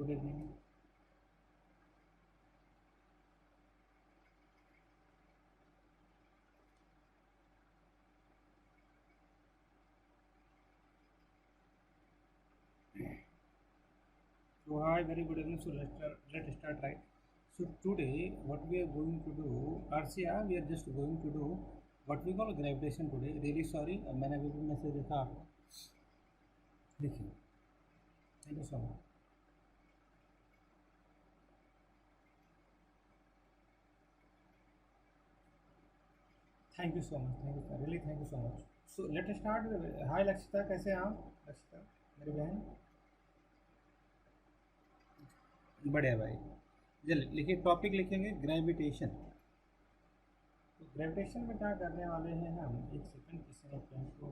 Good evening. So hi, very good evening. So let's start, right? So today what we are going to do, Arsia, we are just going to do what we call gravitation today. Really sorry, मैंने अभी भी message देखा आपको, देखिए, thank you so much. Thank you so much, thank you really thank you so much. So let start. Hi Lakshita, कैसे हैं आप? लक्षिता मेरी बहन, बढ़िया भाई। चलिए लिखिए, टॉपिक लिखेंगे ग्रेविटेशन। तो ग्रेविटेशन में क्या करने वाले हैं हम, एक सेकंड किसी ने पेन को,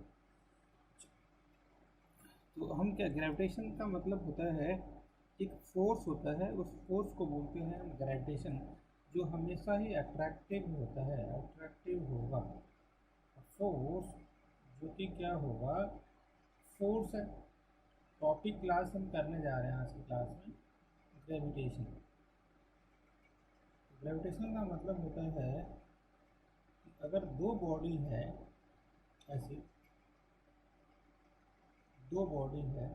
तो हम क्या, ग्रेविटेशन का मतलब होता है एक फोर्स होता है, उस फोर्स को बोलते हैं हम ग्रेविटेशन, जो हमेशा ही अट्रैक्टिव होता है, अट्रैक्टिव होगा फोर्स, जो कि क्या होगा, फोर्स है। टॉपिक क्लास हम करने जा रहे हैं आज की क्लास में ग्रेविटेशन। ग्रेविटेशन का मतलब होता है कि अगर दो बॉडी है, ऐसी दो बॉडी है,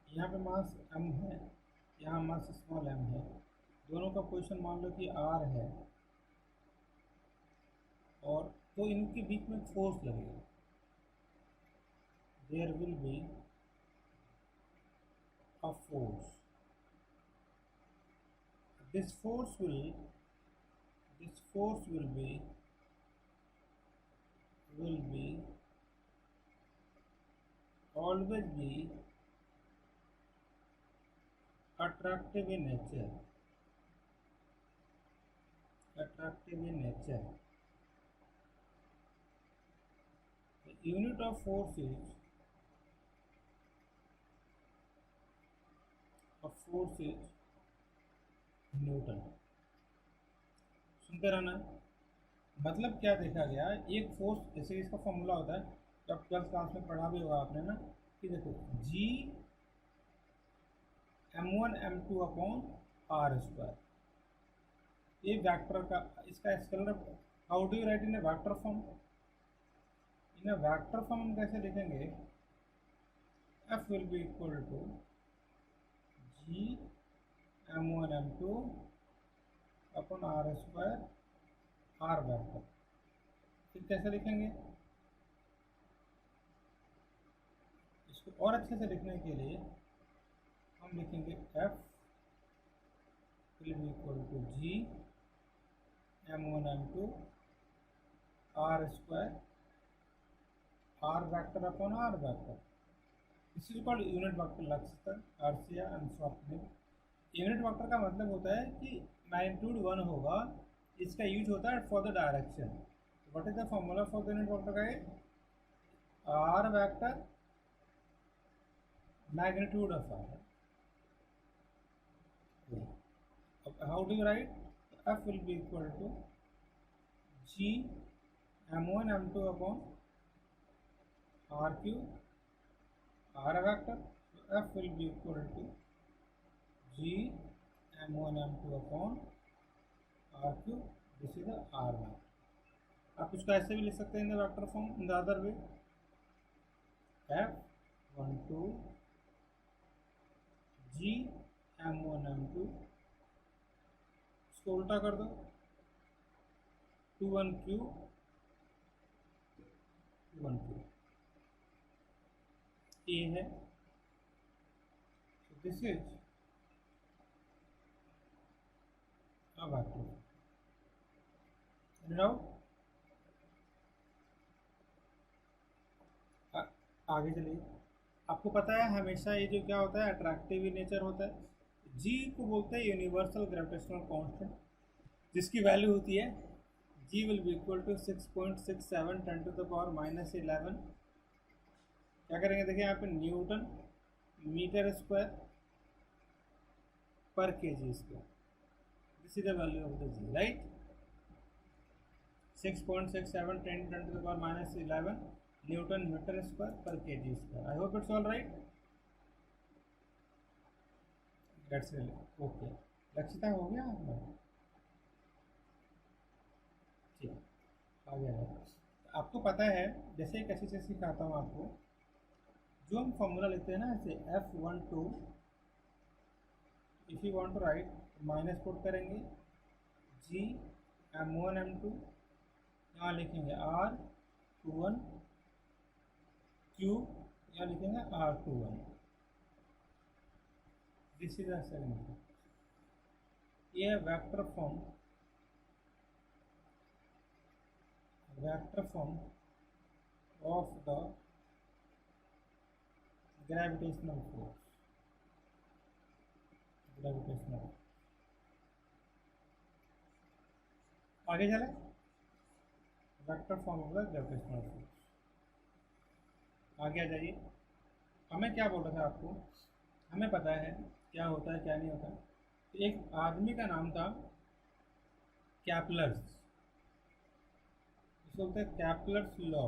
यहाँ पे मास m है, यहाँ मास स्मॉल m है, दोनों का पोजीशन मान लो कि r है, और तो इनके बीच में फोर्स लगेगा, there will be a force. This force will this force will be always be attractive in nature, attractive in nature. The unit of force is Newton. सुनते रहना। मतलब क्या देखा गया, एक फोर्स, जैसे इसका फॉर्मूला होता है, जब 12th क्लास में पढ़ा भी होगा आपने ना, कि देखो G m1 m2 upon are square, ये वेक्टर का, इसका scalar, how do you write in a vector form? In a vector form हम कैसे लिखेंगे, F will be equal to G m1 m2 upon r square, r vector. फिर कैसे लिखेंगे इसको, और अच्छे से लिखने के लिए हम लिखेंगे F will be equal to G m1 m2 r square, r vector upon r vector. This is called unit vector. Lakshya Arsiya and Swapnil. Unit vector का मतलब होता है कि मैग्नीट्यूड 1 होगा, इसका यूज होता है for the direction. What is the formula for the unit vector का? R vector magnitude of R. How do you write? F will be equal to G m1 m2 upon R cube, R vector, F will be equal to G m1 m2 upon R cube, this is the R vector. आप इसको ऐसे भी लिख सकते हैं in the vector form, in the other way, F12 G m1 m2, इसको उल्टा कर दो, 2 1 क्यू 2 1 क्यू, ए है, this is a vector. Now आगे चलिए। आपको पता है हमेशा ये जो क्या होता है, अट्रैक्टिव इन नेचर होता है। जी को बोलते हैं यूनिवर्सल ग्रेविटेशनल कांस्टेंट, जिसकी वैल्यू होती है G will be equal to 6.67 10⁻11। क्या करेंगे, देखिए यहाँ पे newton metre square per KG square, this is the value of the G, right. 6.67 10⁻11 newton metre square per KG square. I hope it's all right. That's okay. Lakshita हो गया आपका? ठीक, आ गया है। आपको पता है, जैसे कैसे कैसे सिखाता हूँ आपको, जो हम फॉर्मूला लेते हैं ना, ऐसे F12, if you want to write, minus put करेंगे G M1 M2, यहाँ लिखेंगे R21 Q, यहाँ लिखेंगे R21। This is seven. ये vector form, of the gravitational force, gravitational. आगे चले, vector form of the gravitational force. आगे आ जाइए। हमें क्या बोल रहा था आपको, हमें पता है क्या होता है क्या नहीं होता। तो एक आदमी का नाम था कैपलर्स, इसको बोलते हैं कैपलर्स लॉ।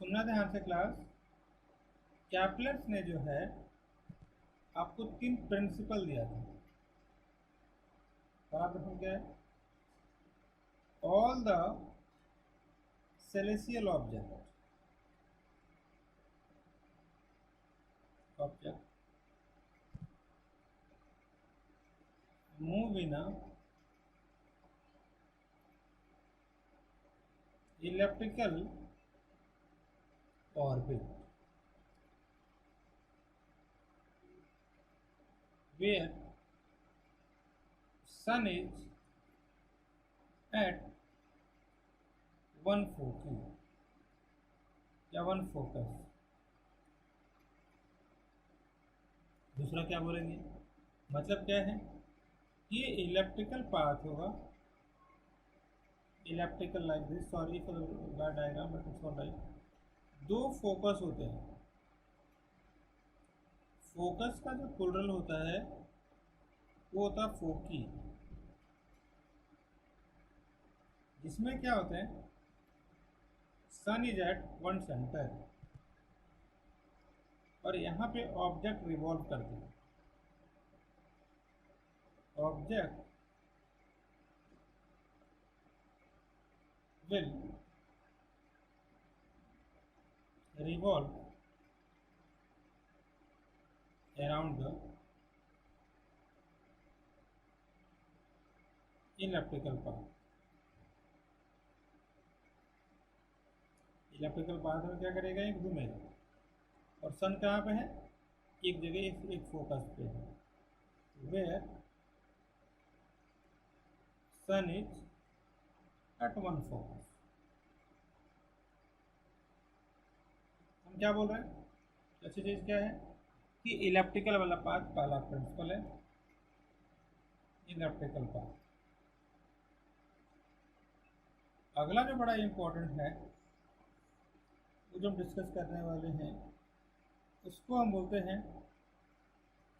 सुनना ध्यान से क्लास। कैपलर्स ने जो है आपको 3 प्रिंसिपल दिया था। प्रथम क्या है, all the celestial object move in a elliptical orbit where sun is at one focus या वन फोकस। दूसरा क्या बोलेंगे, मतलब क्या है, ये इलेप्टिकल पाथ होगा, elliptical like this, sorry for the diagram but it's all right. 2 focus होते हैं। फोकस का जो प्लुरल होता है वो होता है फोकी, जिसमें क्या होता है, सन इज एट वन सेंटर और यहाँ पे ऑब्जेक्ट रिवॉल्व करते हैं। Object will revolve around the elliptical path. Elliptical path में क्या करेगा, एक घूमेगा। और सन कहाँ पे है, एक जगह एक फोकस पे है, where sun is at one focus. हम क्या बोल रहे हैं, अच्छी चीज़ क्या है कि इलेप्टिकल वाला पाथ पहला प्रिंसिपल है, इलेप्टिकल पाथ। अगला जो बड़ा इंपॉर्टेंट है, वो जो हम डिस्कस करने वाले हैं, उसको हम बोलते हैं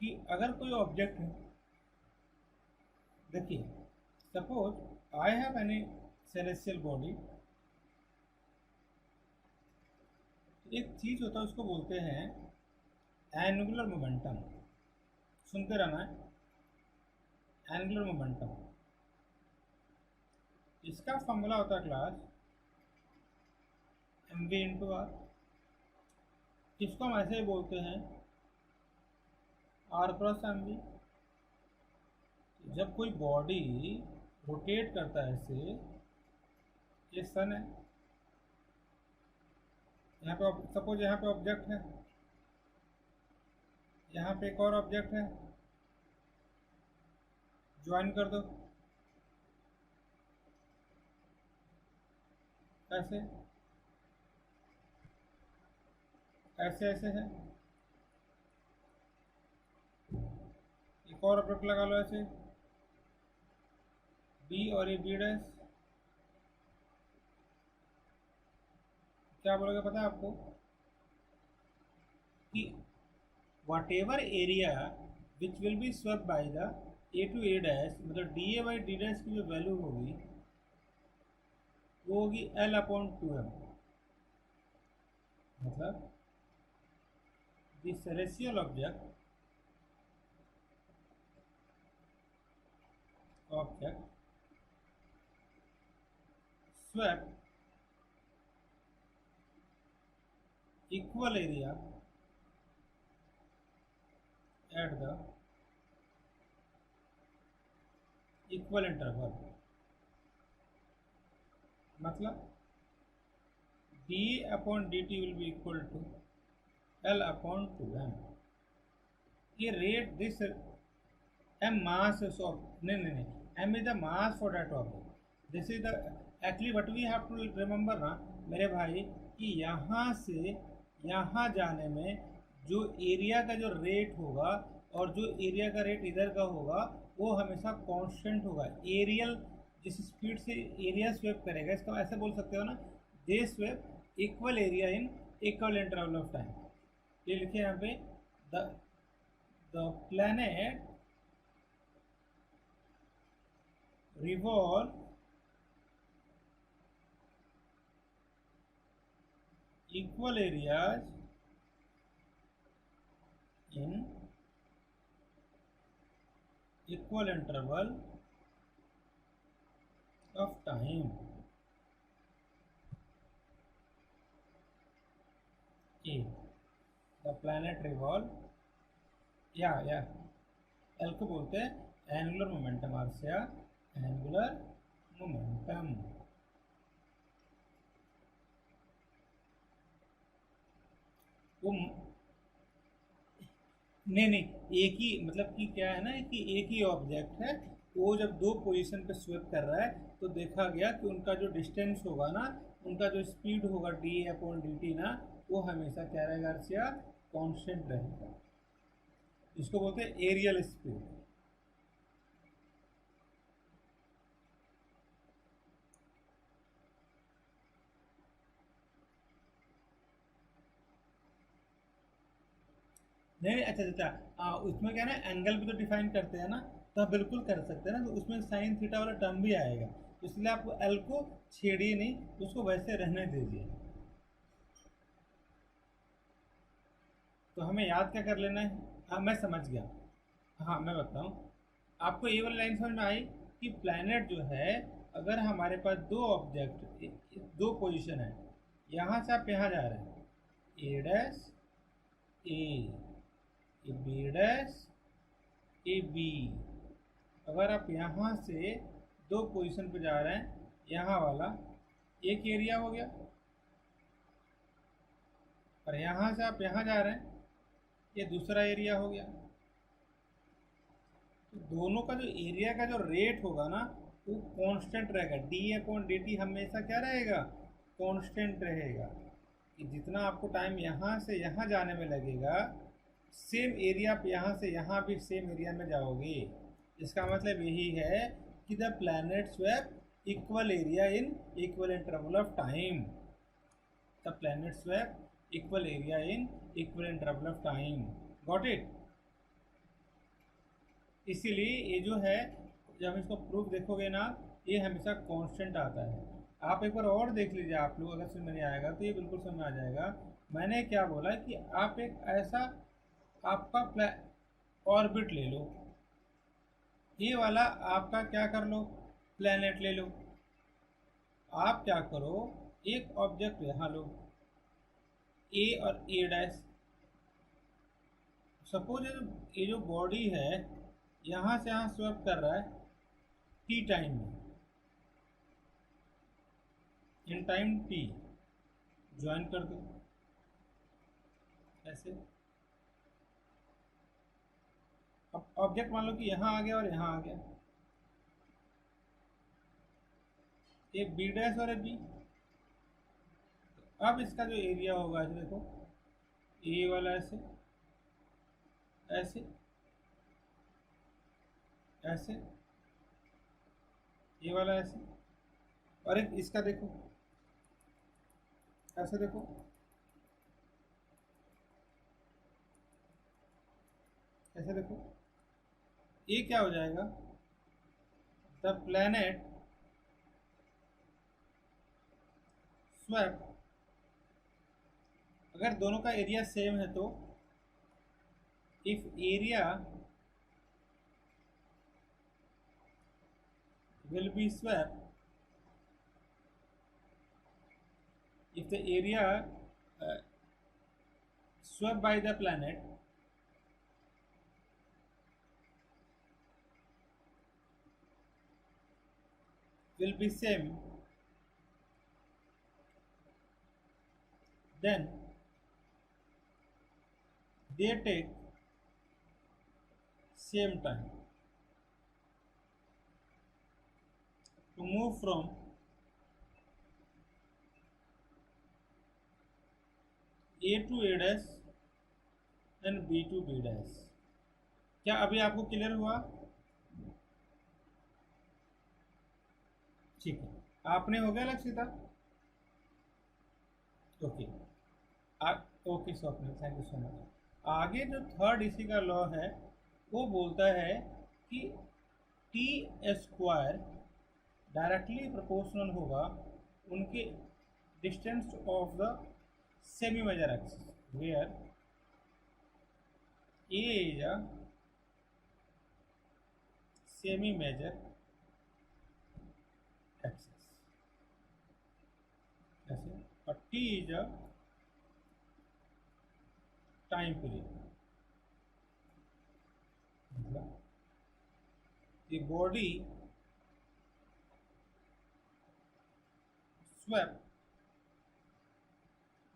कि अगर कोई ऑब्जेक्ट है, देखिए suppose I have any celestial body, एक चीज होता है उसको बोलते हैं एंगुलर मोमेंटम। सुनते रहना है, एंगुलर मोमेंटम। इसका फॉर्मूला होता है क्लास mv इंटू आर। इसको हम ऐसे ही बोलते हैं आर क्रॉस एम वी। जब कोई बॉडी रोटेट करता है ऐसे, ये सन है, यहाँ पे सपोज यहाँ पे ऑब्जेक्ट है, यहाँ पे एक और ऑब्जेक्ट है, ज्वाइन कर दो ऐसे, ऐसे ऐसे है, एक और ऑब्जेक्ट लगा लो ऐसे, बी और ये बी डैश। क्या बोलोगे पता है आपको कि whatever area which will be swept by the a to a dash, मतलब D A by D dash की जो वैल्यू होगी वो होगी L/2m। मतलब the celestial object object swap equal area at the equal interval, मतलब d upon dt will be equal to L upon 2m. ये rate this m mass of नहीं m is the mass for that object. This is the actually what we have to remember ना मेरे भाई कि यहाँ से यहाँ जाने में जो एरिया का जो रेट होगा और जो एरिया का रेट इधर का होगा वो हमेशा कांस्टेंट होगा. एरियल जिस स्पीड से एरिया स्वेप करेगा इसका ऐसे बोल सकते हो ना, they sweep equal area in equal interval of time. ये लिखिए यहाँ पे the planet revolve equal areas in equal interval of time. A. The planet revolve या L को बोलते हैं एंगुलर मोमेंटम आर्स या एंगुलर मोमेंटम. वो नहीं एक ही मतलब कि क्या है ना कि एक ही ऑब्जेक्ट है, वो जब दो पोजीशन पे स्वेप कर रहा है तो देखा गया कि उनका जो डिस्टेंस होगा ना, उनका जो स्पीड होगा डी अपॉन डी टी ना, वो हमेशा क्या रहेगा अर्सिया, कांस्टेंट रहेगा. इसको बोलते हैं एरियल स्पीड. नहीं अच्छा उसमें क्या है ना, एंगल भी तो डिफाइन करते हैं ना, तो आप बिल्कुल कर सकते हैं ना, तो उसमें साइन थीटा वाला टर्म भी आएगा, तो इसलिए आप एल को छेड़िए नहीं, उसको वैसे रहने दीजिए. तो हमें याद क्या कर लेना है. हाँ मैं समझ गया. हाँ मैं बताऊँ आपको, ये वाली लाइन समझ में आई कि प्लैनेट जो है, अगर हमारे पास दो ऑब्जेक्ट दो पोजीशन है, यहाँ से आप यहाँ जा रहे हैं A dash A B dash A B, अगर आप यहाँ से दो पोजीशन पे जा रहे हैं, यहाँ वाला एक एरिया हो गया और यहाँ से आप यहाँ जा रहे हैं ये दूसरा एरिया हो गया. तो दोनों का जो एरिया का जो रेट होगा ना वो कांस्टेंट रहेगा. डी अपॉन डी टी हमेशा क्या रहेगा, कांस्टेंट रहेगा. कि जितना आपको टाइम यहाँ से यहाँ जाने में लगेगा, सेम एरिया पे यहाँ से यहाँ भी सेम एरिया में जाओगे. इसका मतलब यही है कि the planet swap equal area in equal interval of time. The planet swap equal area in equal interval of time. Got it. इसीलिए ये जो है, जब इसको प्रूफ देखोगे ना, ये हमेशा कांस्टेंट आता है. आप एक बार और देख लीजिए, आप लोग अगर समझ में आएगा तो ये बिल्कुल समझ में आ जाएगा. मैंने क्या बोला कि आप एक ऐसा आपका ऑर्बिट ले लो, ये वाला आपका क्या कर लो, प्लैनेट ले लो. आप क्या करो, एक ऑब्जेक्ट यहाँ लो ए और ए डैश. सपोज ये जो बॉडी है यहाँ से यहाँ स्वैप कर रहा है टी टाइम में, इन टाइम टी ज्वाइन कर दो ऐसे. अब ऑब्जेक्ट मान लो कि यहाँ आ गया और यहाँ आ गया, ए बी डैश और ए बी. अब इसका जो एरिया होगा ऐसे देखो, ए वाला ऐसे ऐसे ऐसे, ये वाला ऐसे, और एक इसका देखो ऐसे देखो, ऐसे देखो. ये क्या हो जाएगा, द प्लैनेट स्वैप. अगर दोनों का एरिया सेम है तो if area will be swept if the area swept by the planet will be same, then they take same time to move from A to A dash and B to B dash। क्या अभी आपको clear हुआ? ठीक है, आपने हो गया Lakshita? Okay, okay Swapnil, thank you so much. आगे जो थर्ड इसी का लॉ है वो बोलता है कि टी स्क्वायर डायरेक्टली प्रोपोर्शनल होगा उनके distance of the semi major axis, where a is a semi major axis, ऐसे, और T is a time period. मतलब the body swept,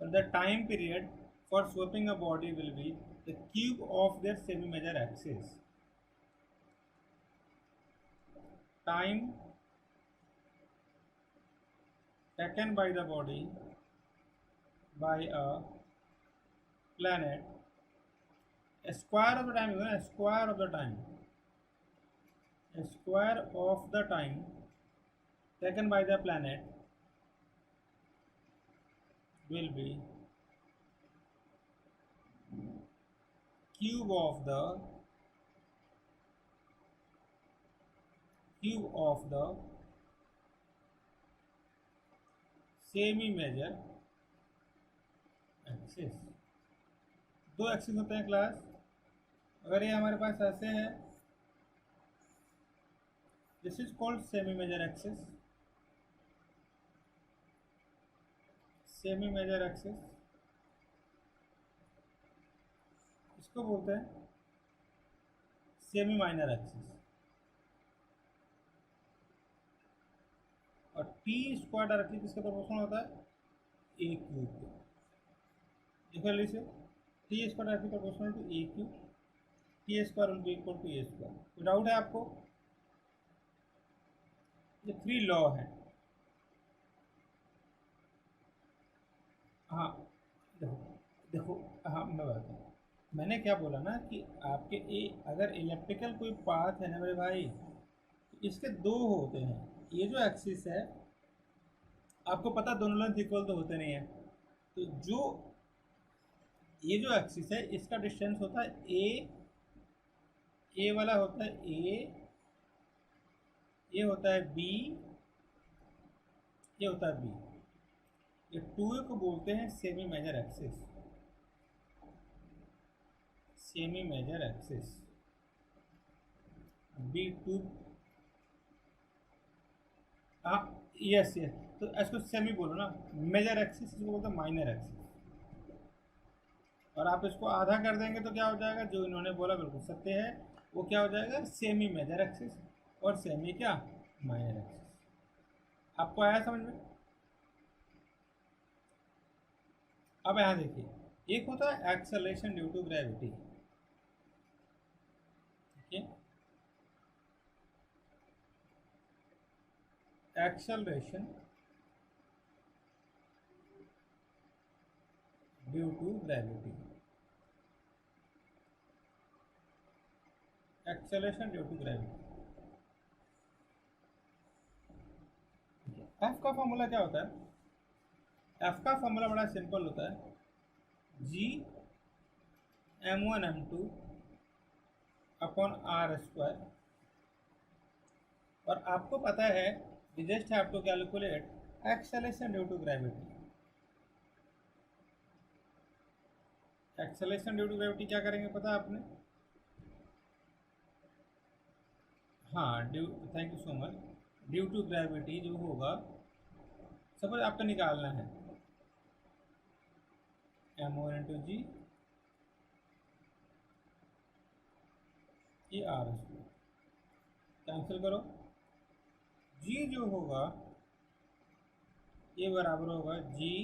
but the time period for sweeping a body will be the cube of their semi major axis। Time taken by the body by a planet, a square of the time, a square of the time, a square of the time taken by the planet will be cube of the semi major axis. दो axis होते हैं class, अगर ये हमारे पास ऐसे है, this is called semi major axis, semi major axis, इसको बोलते हैं सेमी माइनर एक्सिस। और टी स्क्वायर डायरेक्टली किसके प्रोपोर्शनल होता है? ए क्यूब के। देखो जल्दी से, T square directly proportional to a cube, T square will be equal to a square. कोई डाउट है आपको? ये थ्री लॉ है। हाँ देखो देखो, हाँ मैं बताता हूँ, मैंने क्या बोला ना कि आपके अगर इलेक्ट्रिकल कोई पाथ है ना मेरे भाई, तो इसके दो होते हैं। ये जो एक्सिस है आपको पता दोनों लेंथ इक्वल तो होते नहीं है, तो जो ये जो एक्सिस है इसका डिस्टेंस होता है ए वाला होता है ए, ये होता है बी, ये होता है बी। ये टू को बोलते हैं semi major axis, semi major axis B two. हाँ यस यस, तो इसको सेमी बोलो ना, मेजर एक्सिस इसको बोलते हैं माइनर एक्सिस। और आप इसको आधा कर देंगे तो क्या हो जाएगा, जो इन्होंने बोला बिल्कुल सत्य है, वो क्या हो जाएगा, सेमी मेजर एक्सिस और सेमी क्या, माइनर एक्सिस। आपको आया समझ में? अब यहाँ देखिए, एक होता है एक्सेलरेशन ड्यू टू ग्रेविटी, ठीक है, acceleration due to gravity, acceleration due to gravity. F का फॉर्मूला क्या होता है? एफ का फॉर्मूला बड़ा सिंपल होता है, जी m1m2 अपॉन आर स्क्वायर। और आपको पता है we just have to calculate acceleration due to gravity. Acceleration due to gravity क्या करेंगे पता है आपने? हाँ due, thank you so much. Due to gravity जो होगा, सपोज आपको निकालना है m1 इंटू जी ये आर स्क्वायर, कैंसिल करो, जी जो होगा ये बराबर होगा G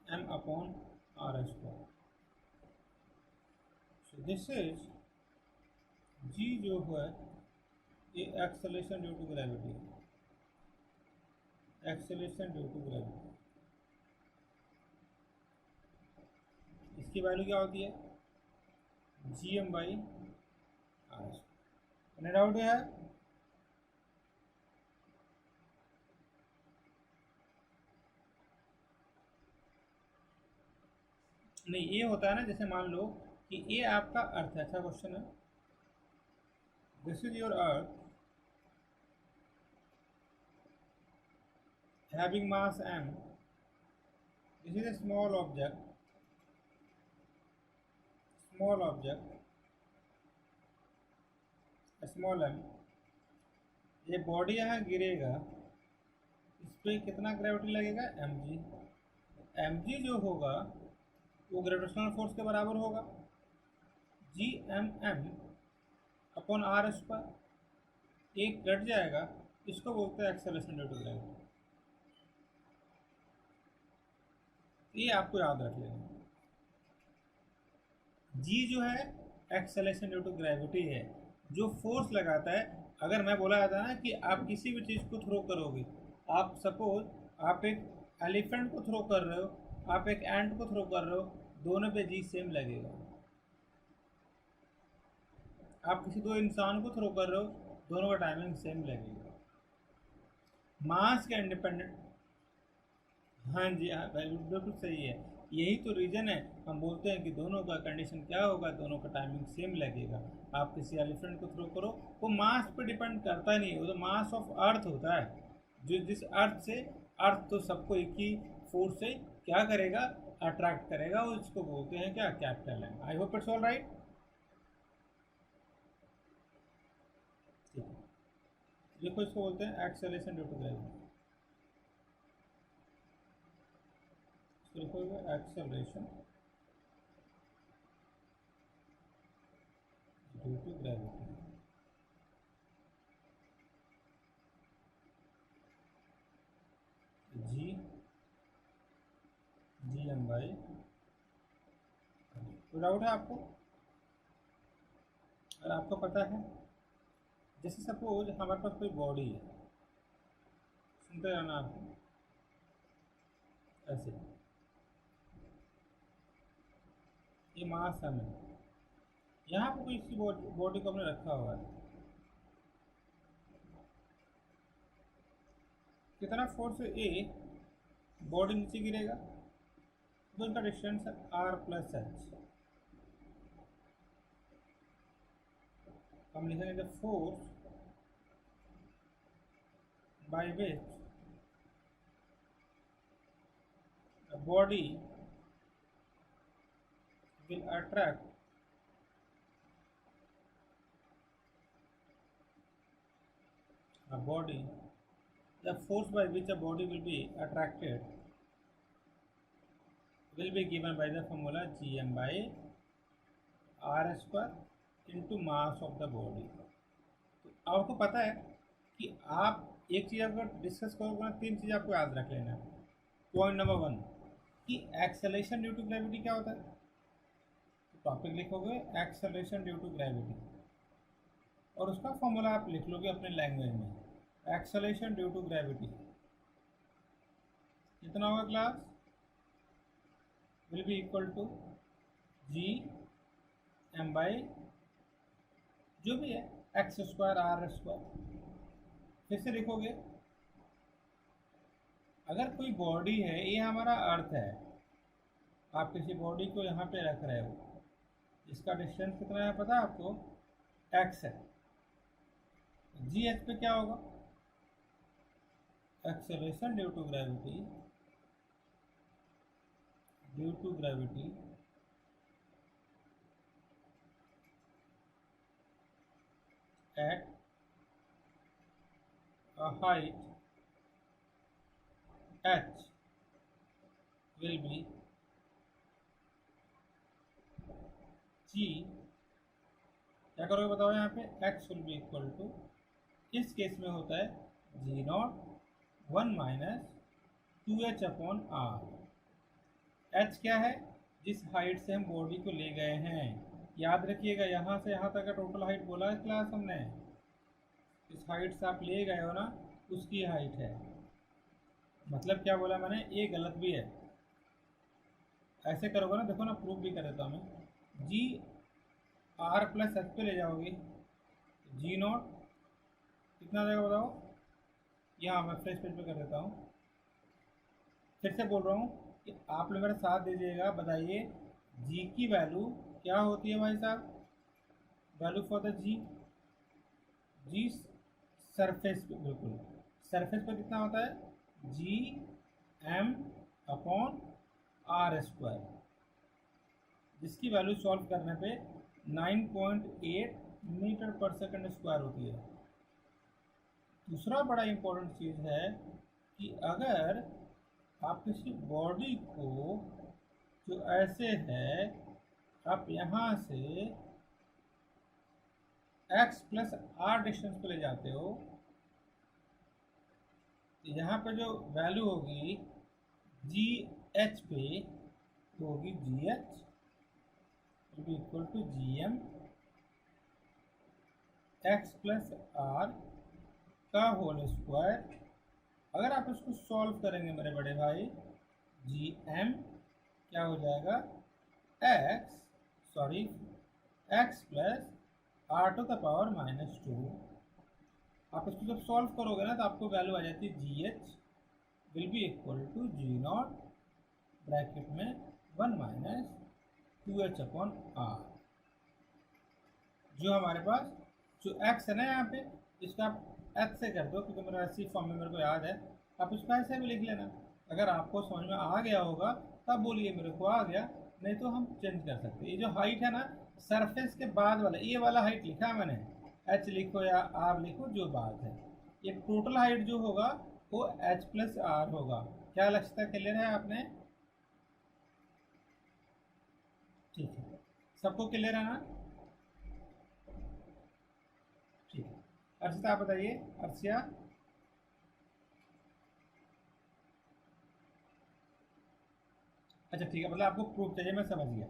M upon are square. So this is G जो है ये acceleration due to gravity, acceleration due to gravity. इसकी वैल्यू क्या होती है G M by R square. Doubt है? नहीं, ये होता है ना, जैसे मान लो कि ये आपका अर्थ है, अच्छा क्वेश्चन है, this is your earth having mass m, this is a small object, small m, ये बॉडी यहाँ गिरेगा, इस पर कितना ग्रेविटी लगेगा mg, mg जो होगा वो ग्रेविटेशनल फोर्स के बराबर होगा G M M upon are square, एक कट जाएगा, इसको बोलते हैं एक्सेलरेशन ड्यू टू ग्रेविटी। ये आपको याद रख लेना, जी जो है एक्सेलरेशन ड्यू टू ग्रेविटी है, जो फोर्स लगाता है। अगर मैं बोला जाता है ना कि आप किसी भी चीज़ को थ्रो करोगे, आप सपोज आप एक एलिफेंट को थ्रो कर रहे हो, आप एक एंट को थ्रो कर रहे हो, दोनों पे जी सेम लगेगा। आप किसी दो इंसान को थ्रो कर रहे हो, दोनों का टाइमिंग सेम लगेगा, मास के इंडिपेंडेंट। हाँ जी, हाँ भाई बिल्कुल सही है, यही तो रीज़न है, हम बोलते हैं कि दोनों का कंडीशन क्या होगा, दोनों का टाइमिंग सेम लगेगा। आप किसी एलिफेंट को थ्रो करो, वो मास पे डिपेंड करता नहीं है, वो तो मास ऑफ अर्थ होता है, जो जिस अर्थ से, अर्थ तो सबको एक ही फोर्स से क्या करेगा, अट्रैक्ट करेगा, वो इसको बोलते हैं क्या, capital M. I hope it's all right. देखो इसको बोलते हैं एक्सेलरेशन ड्यू टू ग्रेविटी, लिखोगे acceleration due to gravity. G G M by, तो डाउट है आपको? अगर आपको पता है, जैसे सपोज हमारे पास कोई बॉडी है, सुनते रहना आपको, ऐसे ये मास है, यहाँ पर कोई इसी बॉडी को हमने रखा हुआ है, कितना फोर्स ए, बॉडी नीचे गिरेगा तो इनका डिस्टेंस है आर प्लस एच। हम लिखेंगे the force by which the body will attract a body, the force by which a body will be attracted will be given by the formula gm by r square into mass of the body। तो आपको पता है कि आप एक चीज़ अगर discuss करोगे ना, तीन चीज़ आपको याद रख लेना है। पॉइंट नंबर 1 कि एक्सेलरेशन ड्यू टू ग्रेविटी क्या होता है, टॉपिक लिखोगे एक्सेलरेशन ड्यू टू ग्रेविटी, और उसका फॉर्मूला आप लिख लोगे अपने लैंग्वेज में, एक्सेलरेशन ड्यू टू ग्रेविटी कितना होगा class, will be equal to G M by जो भी है एक्स स्क्वायर आर स्क्वायर। फिर से लिखोगे, अगर कोई बॉडी है, ये हमारा अर्थ है, आप किसी बॉडी को यहाँ पे रख रहे हो, इसका डिस्टेंस कितना है पता है आपको, एक्स है, जी एच पे क्या होगा, acceleration due to gravity at height h will be g, क्या करोगे बताओ यहाँ पे, x will be equal to, इस केस में होता है g not 1 minus 2h upon r। h क्या है, जिस हाइट से हम बॉडी को ले गए हैं, याद रखिएगा यहाँ से यहाँ तक का टोटल हाइट बोला है क्लास हमने, इस हाइट से आप ले गए हो ना, उसकी हाइट है। मतलब क्या बोला मैंने, ये गलत भी है, ऐसे करोगे ना, देखो ना प्रूफ भी कर देता हूँ मैं। जी आर प्लस एच पे ले जाओगे, जी नॉट कितना आ जाएगा बताओ, यहाँ मैं फ्रेश पेज पे कर देता हूँ, फिर से बोल रहा हूँ कि आप लोग मेरा साथ दीजिएगा, बताइए जी की वैल्यू क्या होती है भाई साहब, value for the G, G surface पे, बिल्कुल सरफेस पे कितना होता है, G M upon are square, जिसकी वैल्यू सॉल्व करने पे 9.8 मीटर पर सेकंड स्क्वायर होती है। दूसरा बड़ा इंपॉर्टेंट चीज़ है कि अगर आप किसी बॉडी को जो ऐसे है, आप यहाँ से x प्लस आर डिस्टेंस पे ले जाते हो, तो यहाँ पे जो वैल्यू होगी जी एच पे, तो होगी G H equal to G M X plus R का होल स्क्वायर। अगर आप इसको सॉल्व करेंगे मेरे बड़े भाई, जी एम क्या हो जाएगा, X plus R to the power minus 2। आप इसको जब सॉल्व करोगे ना, तो आपको वैल्यू आ जाती है G H will be equal to G not bracket में 1 माइनस 2h अपॉन आर। जो हमारे पास जो x है ना यहाँ पे, इसका आप h से कर दो, क्योंकि मेरा ऐसी फॉर्म में मेरे को याद है, आप इसको ऐसे भी लिख लेना। अगर आपको समझ में आ गया होगा तब बोलिए मेरे को आ गया, नहीं तो हम चेंज कर सकते हैं। ये जो हाइट है ना, सरफेस के बाद वाला, ये वाला हाइट लिखा है मैंने, h लिखो या r लिखो, जो बात है, ये टोटल हाइट जो होगा वो h प्लस r होगा। क्या लक्ष्यता क्लियर है आपने, ठीक है, सबको क्लियर है ना, ठीक है। अर्षिता आप बताइए, अर्षिया, अच्छा ठीक है, मतलब आपको प्रूफ चाहिए, मैं समझ गया।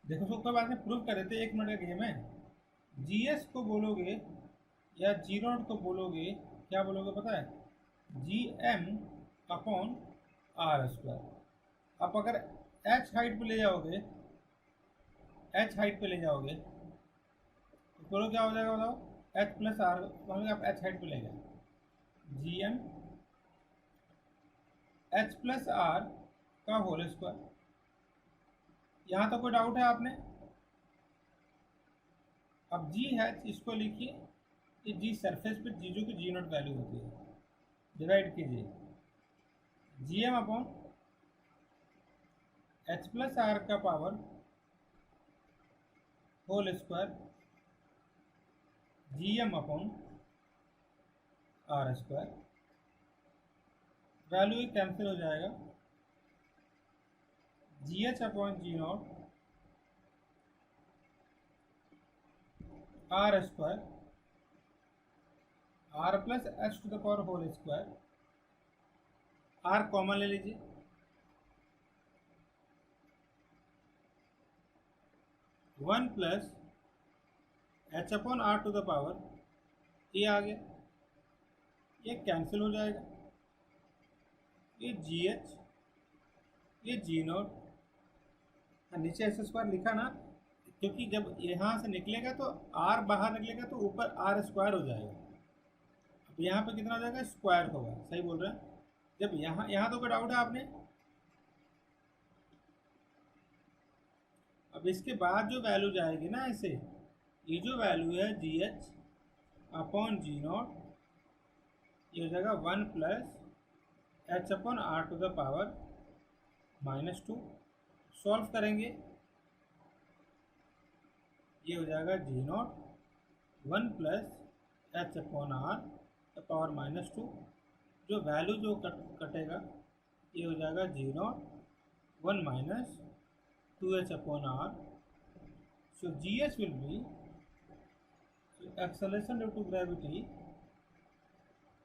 देखो उसको कोई बात नहीं, प्रूफ कर देते, 1 मिनट का गेम है। जीएस को बोलोगे या जी नॉट को बोलोगे, क्या बोलोगे पता है, G M upon are square. आप अगर एच हाइट पे ले जाओगे, एच हाइट पे ले जाओगे, तो बोलो क्या हो जाएगा बताओ, एच प्लस आर, आप एच हाइट पे ले गए, G M H plus R का होल स्क्वायर। यहाँ तो कोई डाउट है आपने, अब जी एच इसको लिखिए कि जी सरफेस पे जी जो की जी नॉट वैल्यू होती है, डिवाइड कीजिए G M upon H plus R का power whole square G M upon are square. Value cancel हो जाएगा, G H upon G naught R square, R plus H to the power whole square, R common ले लीजिए, one plus H upon R to the power, ये आ गया, ये cancel हो जाएगा, ये जी एच, ये जी नॉट, नीचे एस स्क्वायर लिखा ना, क्योंकि जब यहाँ से निकलेगा तो आर बाहर निकलेगा तो ऊपर आर स्क्वायर हो जाएगा। अब यहाँ पे कितना हो जाएगा, स्क्वायर होगा, सही बोल रहे हैं। जब यहाँ तो कोई डाउट है आपने, अब इसके बाद जो वैल्यू जाएगी ना ऐसे, ये जो वैल्यू है G H upon G naught, ये हो जाएगा 1 plus H upon R to the power minus 2। Solve करेंगे, ये हो जाएगा G naught 1 plus H upon R power -2, जो वैल्यू जो कटेगा ये हो जाएगा G0 1 minus 2h upon r. So GH will be, so acceleration due to gravity,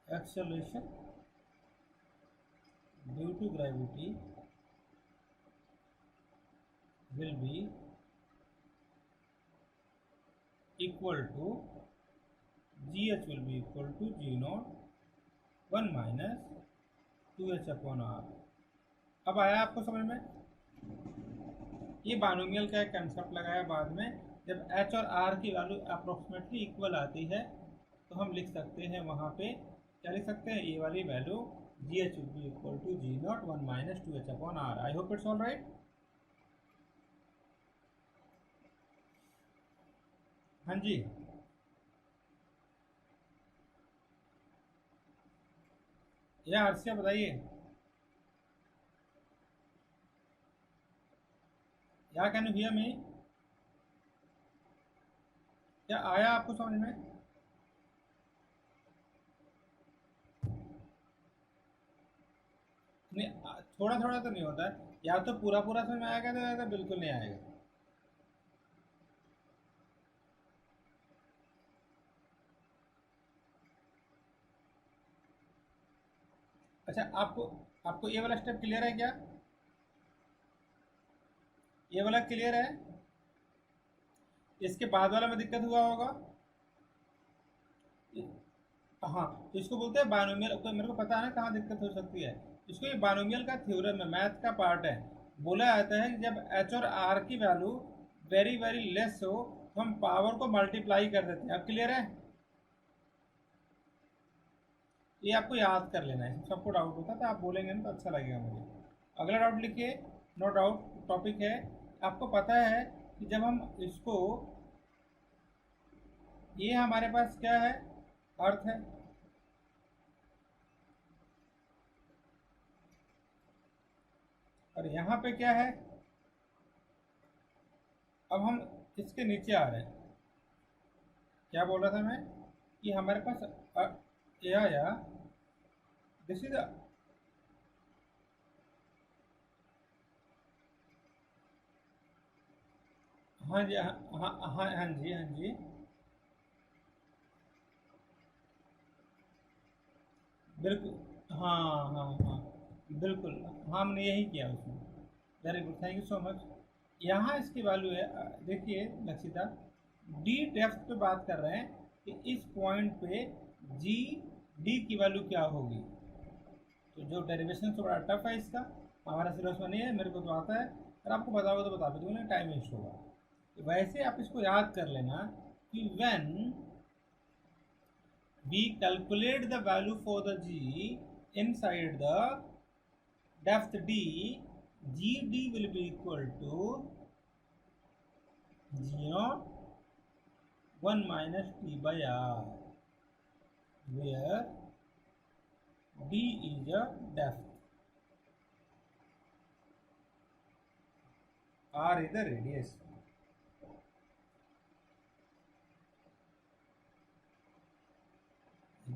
acceleration due to gravity will be equal to GH will be equal to G0 1 minus 2h upon r. अब आया आपको समझ में? ये binomial का एक concept लगाया बाद में, जब h और r की वैल्यू अप्रोक्सीमेटली इक्वल आती है तो हम लिख सकते हैं वहाँ पे क्या लिख सकते हैं, ये वाली value GH will be equal to G0 1 minus 2h upon r. I hope it's all right. हाँ जी, या हर्षिया बताइए, या कैन यू हियर मी? क्या आया आपको समझ में? नहीं, थोड़ा थोड़ा तो नहीं होता है, या तो पूरा पूरा समझ में आएगा तो बिल्कुल नहीं आएगा. अच्छा, आपको आपको ये वाला स्टेप क्लियर है क्या? ये वाला क्लियर है? इसके बाद वाला में दिक्कत हुआ होगा. हाँ, तो इसको बोलते हैं बाइनोमियल. तो मेरे को पता है ना कहाँ दिक्कत हो सकती है. इसको ये बाइनोमियल का थ्योरम है, मैथ का पार्ट है. बोला जाता है कि जब एच और आर की वैल्यू वेरी वेरी लेस हो तो हम पावर को मल्टीप्लाई कर देते हैं. अब क्लियर है? ये आपको याद कर लेना है. सबको डाउट होता है तो आप बोलेंगे ना तो अच्छा लगेगा मुझे. अगला डाउट लिखिए. नो डाउट टॉपिक है. आपको पता है कि जब हम इसको, ये हमारे पास क्या है, अर्थ है. और यहाँ पे क्या है? अब हम इसके नीचे आ रहे हैं. क्या बोल रहा था मैं कि हमारे पास या दिस इज, हाँ जी, हाँ हाँ हाँ हाँ जी, हाँ जी, बिल्कुल, हाँ हाँ हाँ, बिल्कुल. हाँ, हमने यही किया उसमें. Very good, thank you so much. यहाँ इसकी वैल्यू है, देखिए लक्षिता, डी डेप्थ पे बात कर रहे हैं कि इस पॉइंट पे जी डी की वैल्यू क्या होगी. तो जो डेरिवेशन से बड़ा टफ है इसका, हमारा सिलेबस में नहीं है, मेरे को तो आता है. अगर आपको बताओगे तो बता भी दूंगा, टाइम वेस्ट होगा. तो वैसे आप इसको याद कर लेना कि when we calculate the value for the g inside the depth d, gd will be equal to 0 1 minus t by r, where d is a depth, r is the radius.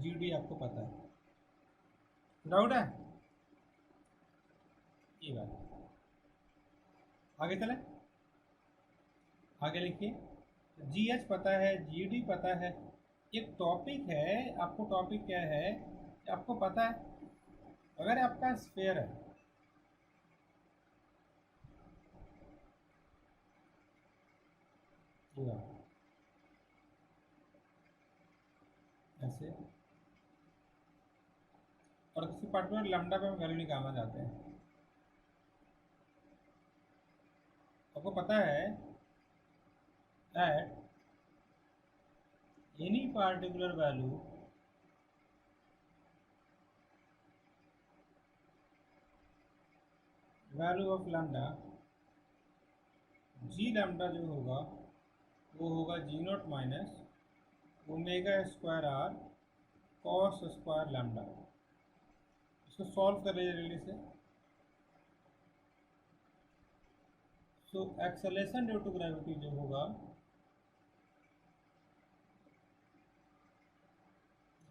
gd आपको पता है, doubt है? ये बात, आगे चले, आगे लिखिए. जी एच पता है, जी डी पता है. एक टॉपिक है, आपको टॉपिक क्या है आपको पता है. अगर आपका स्फीयर है, ऐसे, और किसी पर्टिकुलर लैम्डा पे हम वैल्यू निकालना चाहते हैं. आपको पता है that any particular value of lambda, G lambda जो होगा वो होगा G0 minus omega square R cos square lambda. इसको सॉल्व कर लीजिए जल्दी से. So acceleration due to gravity जो होगा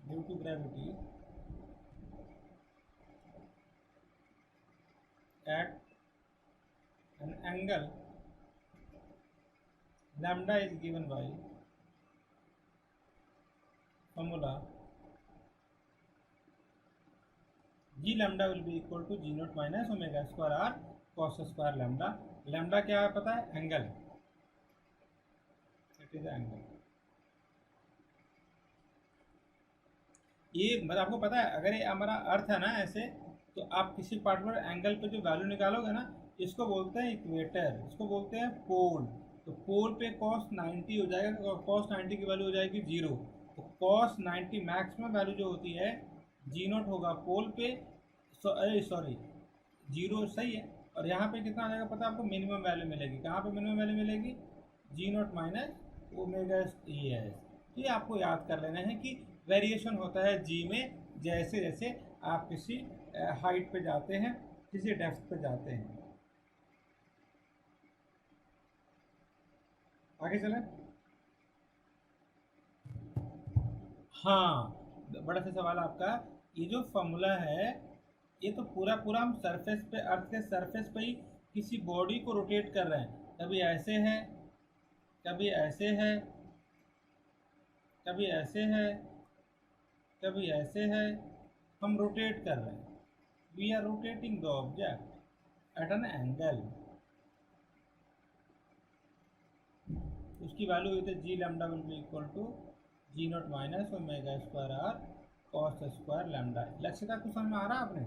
due to gravity at an angle lambda is given by formula g lambda will be equal to g naught minus omega square r cos square lambda. lambda क्या है पता है? Angle, it is angle. ये मतलब आपको पता है, अगर ये हमारा अर्थ है ना ऐसे, तो आप किसी पार्टिकुलर एंगल पे जो वैल्यू निकालोगे ना, इसको बोलते हैं इक्वेटर, इसको बोलते हैं पोल. तो पोल पे cos 90 हो जाएगा, cos 90 की वैल्यू हो जाएगी 0. तो cos 90 मैक्सिमम वैल्यू जो होती है जी नोट होगा पोल पे, सॉरी 0 सही है. और यहाँ पे कितना आ जाएगा पता है आपको? मिनिमम वैल्यू मिलेगी. कहाँ पे मिनिमम वैल्यू मिलेगी? जी नोट माइनस ओमेगा एस. ये आपको याद कर लेना है कि वेरिएशन होता है जी में जैसे जैसे आप किसी हाइट पे जाते हैं, किसी डेप्थ पे जाते हैं. आगे चलें. हाँ, बड़ा सा सवाल आपका. ये जो फॉर्मूला है, ये तो पूरा पूरा हम सरफेस पे, अर्थ के सरफेस पे ही किसी बॉडी को रोटेट कर रहे हैं. कभी ऐसे है, कभी ऐसे है, कभी ऐसे है, कभी ऐसे है. हम रोटेट कर रहे हैं. We are rotating the object at an angle. उसकी वैल्यू हुई थी G lambda will be equal to G naught minus omega square R cos square lambda. Lakshya का कुछ समझ में आ रहा है आपने?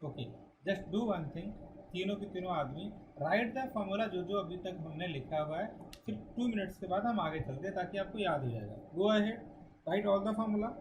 Okay, just do one thing, तीनों के तीनों आदमी राइट द फॉर्मूला जो जो अभी तक हमने लिखा हुआ है. फिर 2 मिनट्स के बाद हम आगे चलते हैं ताकि आपको याद हो जाएगा. Go ahead, right all the formula.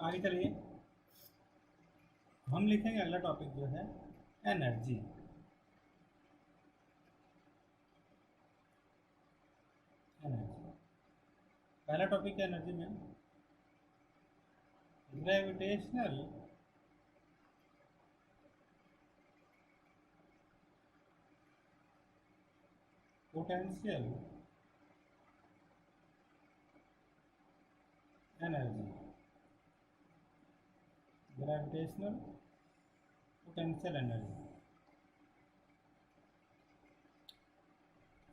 आगे चलिए, हम लिखेंगे अगला टॉपिक जो है एनर्जी. एनर्जी पहला टॉपिक है एनर्जी में gravitational potential energy. Gravitational potential energy.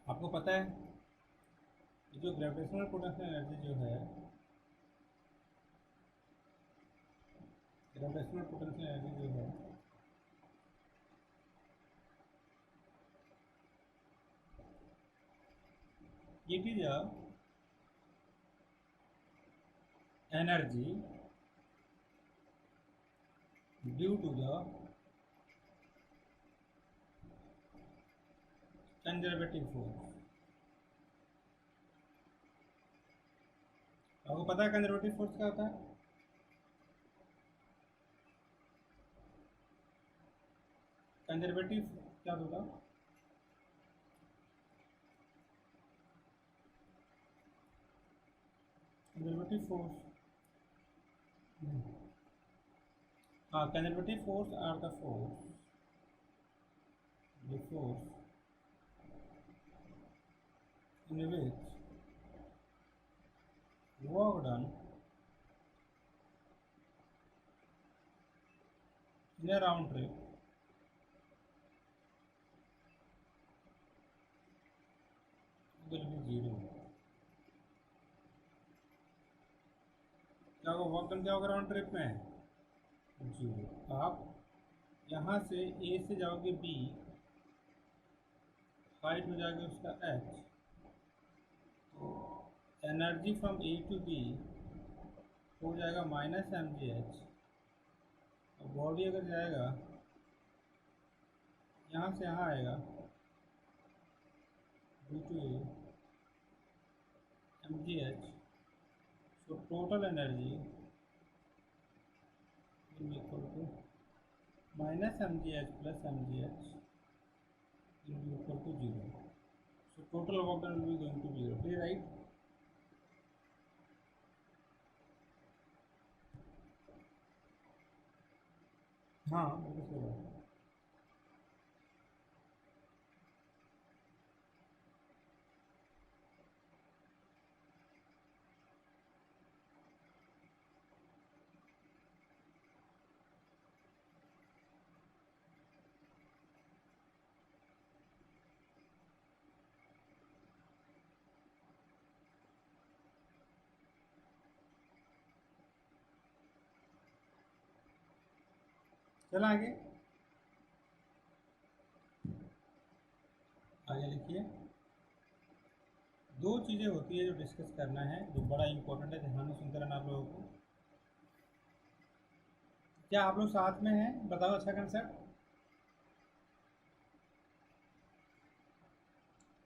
आपको पता है जो ग्रेविटेशनल पोटेंशियल एनर्जी जो है, ग्रेविटेशनल पोटेंशियल एनर्जी जो है it is a energy due to the conservative force. आपको पता है कंजर्वेटिव फोर्स क्या होता है? कंजर्वेटिव क्या होगा, कंजर्वेटिव फोर्स, हाँ conservative force are the force, the force in which work done in a round trip will be zero। क्या होगा, वर्क डन क्या होगा राउंड ट्रिप में, जीरो। आप यहाँ से ए से जाओगे बी, हाइट हो जाएगा उसका एच, तो energy from A to B हो जाएगा माइनस एम जी एच। और बॉडी अगर जाएगा यहाँ से यहाँ आएगा B to A M G H, so total energy equal to minus M G H plus M G H equal to zero. So total work done will be going to zero, clear right. हाँ बिल्कुल सही बात है। चल आगे, आगे लिखिए। दो चीज़ें होती है जो डिस्कस करना है, जो बड़ा इंपॉर्टेंट है, ध्यान में सुनते रहना आप लोगों को। क्या आप लोग साथ में हैं, बताओ अच्छा concept.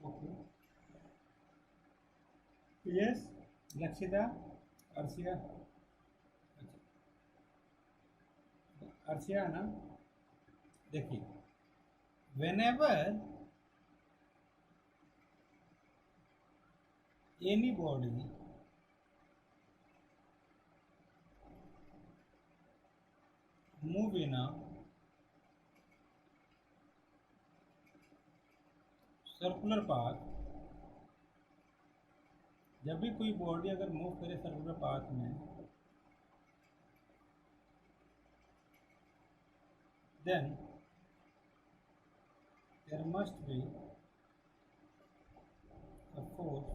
Okay, yes Lakshita, Arshiya, Arshiya ना, देखिए whenever anybody move in a circular path, जब भी कोई बॉडी अगर मूव करे सर्कुलर पाथ में, then there must be a force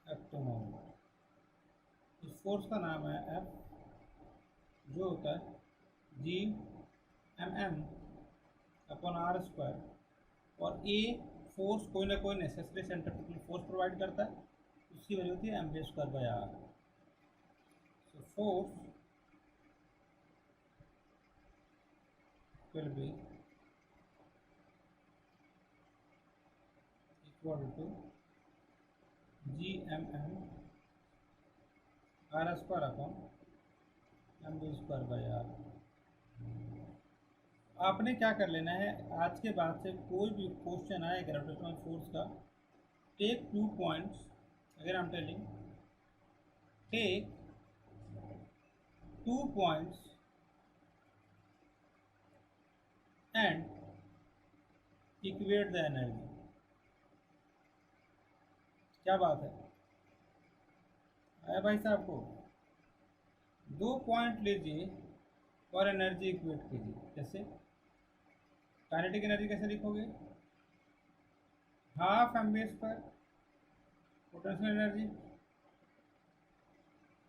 acting on it। इस फोर्स का नाम है एफ, जो होता है G M M upon are square, और ए फोर्स कोई ना कोई नेसेसरी सेंट्रीफ्यूगल फोर्स प्रोवाइड करता है, उसकी वजह होती है M V square by R. So force will be equal to G M M R square upon M V square by R. आपने क्या कर लेना है, आज के बाद से कोई भी क्वेश्चन आए ग्रेविटेशनल फोर्स का, टेक 2 पॉइंट्स, अगर I am telling take 2 points and equate the energy. क्या बात है आया भाई साहब को, 2 पॉइंट लीजिए और एनर्जी इक्वेट कीजिए। कैसे, काइनेटिक एनर्जी कैसे लिखोगे, half M V square potential energy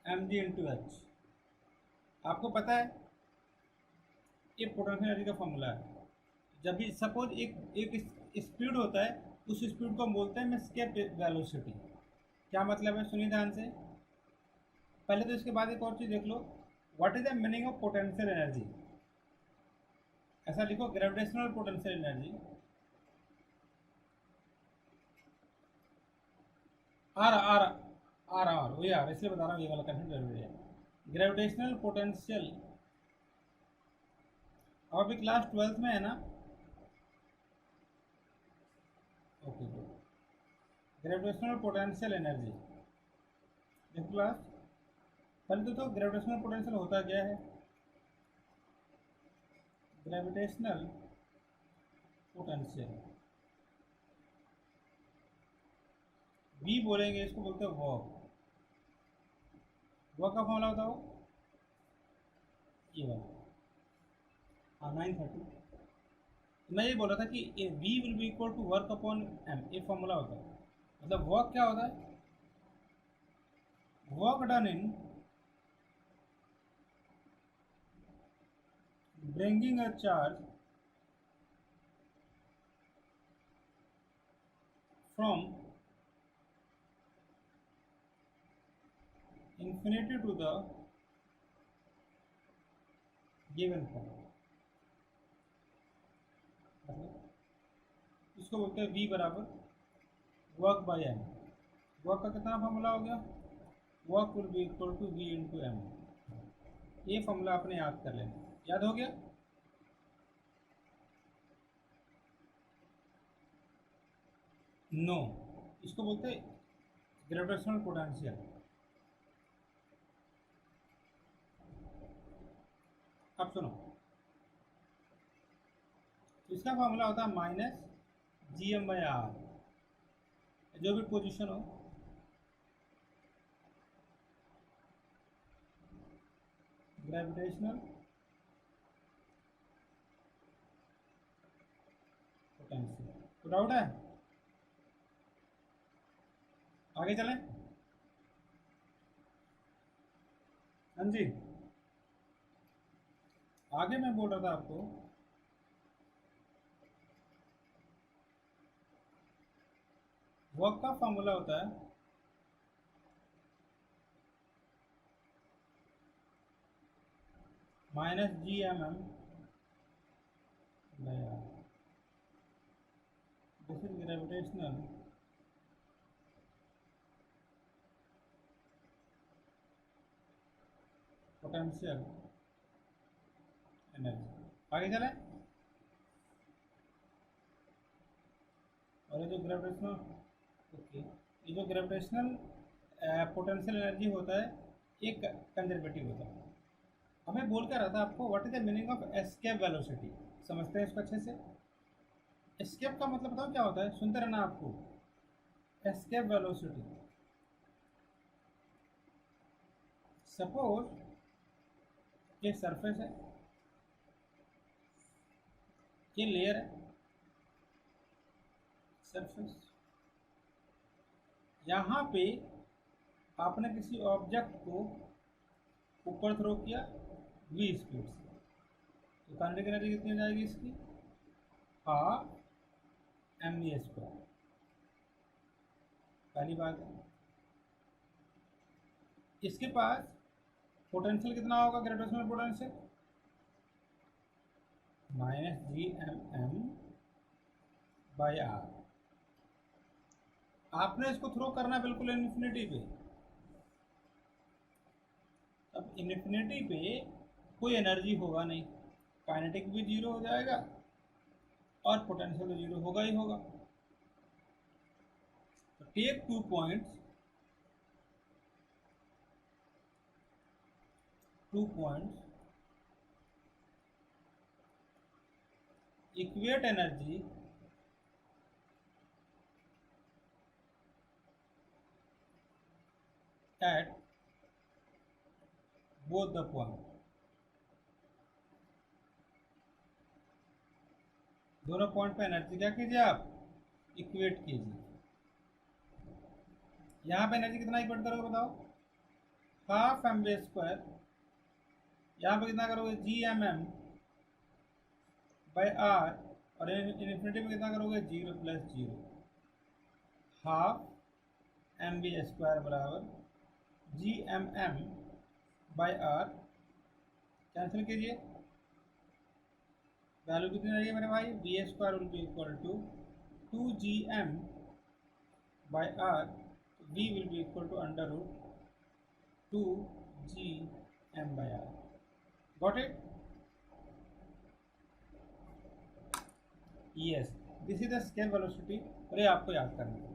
M G into H. आपको पता है ये पोटेंशियल एनर्जी का फॉर्मूला है। जब भी सपोज एक स्पीड होता है, उस स्पीड को हम बोलते हैं एस्केप वेलोसिटी। क्या मतलब है, सुनिए ध्यान से। पहले तो इसके बाद एक और चीज़ देख लो, what is the meaning of potential energy. ऐसा लिखो, gravitational potential energy R R R R, वो यार इसलिए बता रहा हूँ, ये वाला कंसेप्ट जरूरी है। ग्रेविटेशनल पोटेंशियल अब अभी क्लास 12th में है ना? Okay good. Gravitational potential energy देखो क्लास, पहले तो ग्रेविटेशनल पोटेंशियल होता क्या है? ग्रेविटेशनल पोटेंशियल वी बोलेंगे, इसको बोलते हैं वर्क। वर्क का फॉर्मूला बताओ। ये वाला, हाँ 930। मैं ये बोल रहा था कि V will be equal to work upon M, ये फॉर्मूला होता है। मतलब वर्क क्या होता है? Work done in bringing a charge from infinity to the given point। इसको बोलते हैं v बराबर वर्क बाय एम। वर्क का कितना फॉर्मूला हो गया? Work will be equal to v into M. ये फॉर्मूला आपने याद कर लेना, याद हो गया? नो, इसको बोलते हैं ग्रेविटेशनल पोटेंशियल। अब सुनो, इसका फॉर्मूला होता है minus G M by R, जो भी पोजीशन हो। ग्रेविटेशनल पोटेंशियल, तो डाउट है? आगे चलें? हाँ जी, आगे मैं बोल रहा था आपको, वर्क का फॉर्मूला होता है minus G M M by R. This is gravitational potential energy. आगे चलें? और ये जो ग्रेविटेशनल, ओके, ये जो ग्रेविटेशनल पोटेंशियल एनर्जी होता है एक कंजर्वेटिव होता है। हमें बोल कर रहा था आपको what is the meaning of escape velocity. समझते हैं इसको अच्छे से। एस्केप का मतलब बताओ क्या होता है, सुनते रहना आपको। एस्केप वेलोसिटी, सपोज ये सरफेस है, ये लेयर है, सरफेस, यहाँ पे आपने किसी ऑब्जेक्ट को ऊपर थ्रो किया v स्पीड से, तो काइनेटिक एनर्जी कितनी हो जाएगी इसकी? Half M V square. पहली बात है, इसके पास पोटेंशियल कितना होगा? Gravitational potential minus G M M by R. आपने इसको थ्रो करना बिल्कुल इन्फिनिटी पे। अब इन्फिनिटी पे कोई एनर्जी होगा नहीं, काइनेटिक भी जीरो हो जाएगा और पोटेंशियल तो जीरो होगा ही होगा। तो take 2 points, 2 points, equate energy at both the point। दोनों पॉइंट पे एनर्जी क्या कीजिए आप? इक्वेट कीजिए। यहाँ पे एनर्जी कितना इक्वेट करोगे बताओ? Half M V square. यहाँ पे कितना करोगे? G M M by R. और इन्फिनिटी में कितना करोगे? Zero plus zero. Half M V square बराबर G M M by R. Cancel कीजिए, वैल्यू कितनी रहेगी मेरे भाई? V square will be equal to 2gm by R. V will be equal to under root 2gm by R. Got it? Yes, this is the scale velocity, और ये आपको याद करना है।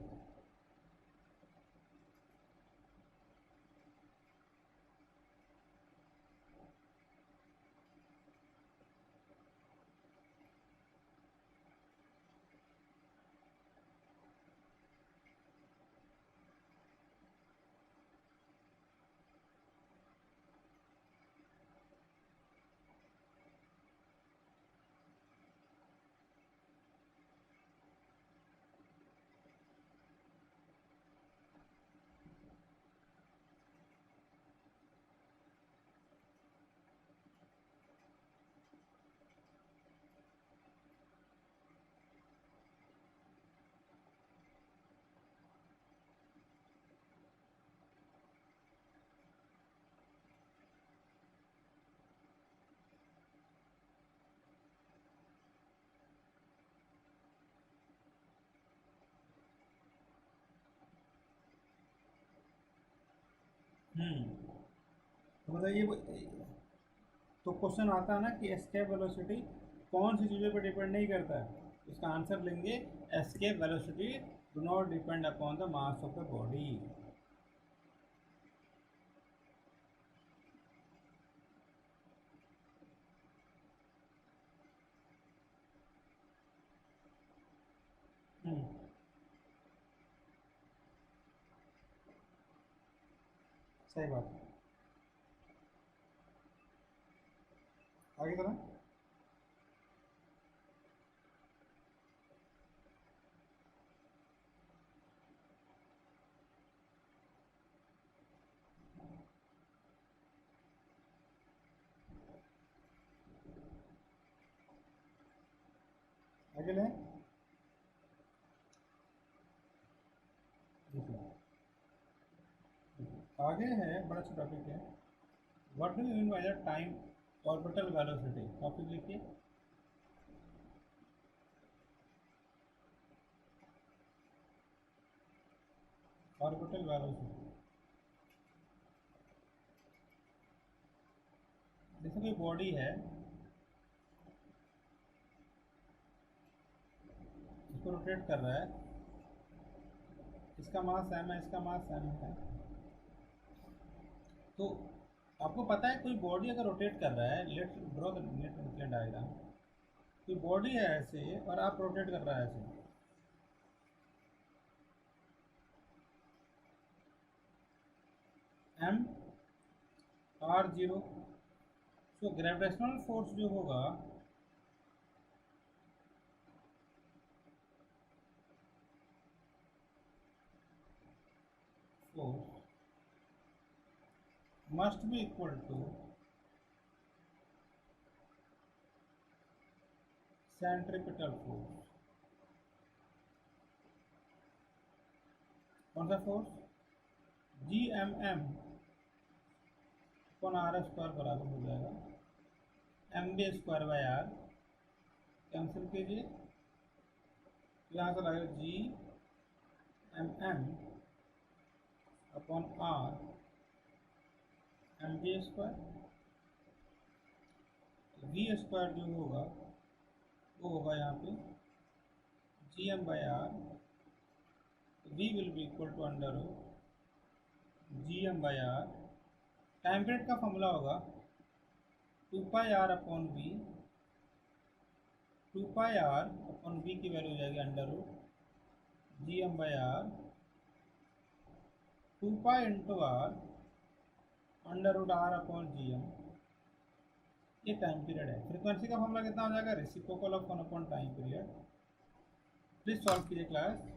तो मतलब ये तो क्वेश्चन आता है ना कि एस्केप वेलोसिटी कौन सी चीज़ों पर डिपेंड नहीं करता है, इसका आंसर लेंगे escape velocity do not depend upon the mass of the body. सही बात है। आगे तरह आगे लें। आगे है बड़ा अच्छा टॉपिक है, what do you mean by the time orbital velocity, topic लिखिए। ऑर्बिटल वेलोसिटी, जैसे कोई बॉडी है, इसको रोटेट कर रहा है, इसका मास m है, इसका मास m है, तो आपको पता है कोई बॉडी अगर रोटेट कर रहा है, let's draw the net diagram, कोई बॉडी है ऐसे और आप रोटेट कर रहा है ऐसे, m r0, तो ग्रेविटेशनल फोर्स जो होगा force must be equal to centripetal force. कौन सा force? G M M upon are square बराबर हो जाएगा M V square by R, cancel कीजिए, यहाँ से लगेगा G M M upon R M V square, V square जो होगा वो होगा यहाँ पे G M by R, V will be equal to under G M by R, time period का फॉर्मूला होगा 2πr upon we, 2πr upon V की value हो जाएगी under G M by R, 2π into R under root R upon G M, ये time period है। Frequency का formula कितना हो जाएगा? Reciprocal of 1 upon time period. Please solve कीजिए क्लास।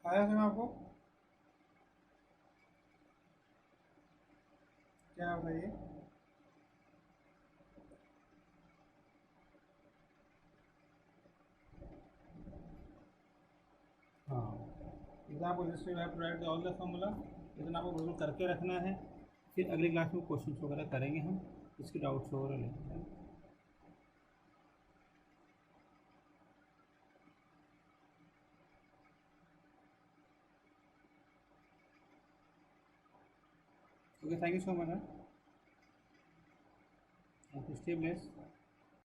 आया समझ आपको? क्या बताइए? एग्जाम्पल रजिस्टर है प्रोवाइड ऑल द फॉर्मूला, इतना आपको बिल्कुल करके रखना है। फिर अगली क्लास में क्वेश्चन वगैरह करेंगे हम, इसके डाउट्स वगैरह लेंगे। Okay, thank you so much. Stay blessed.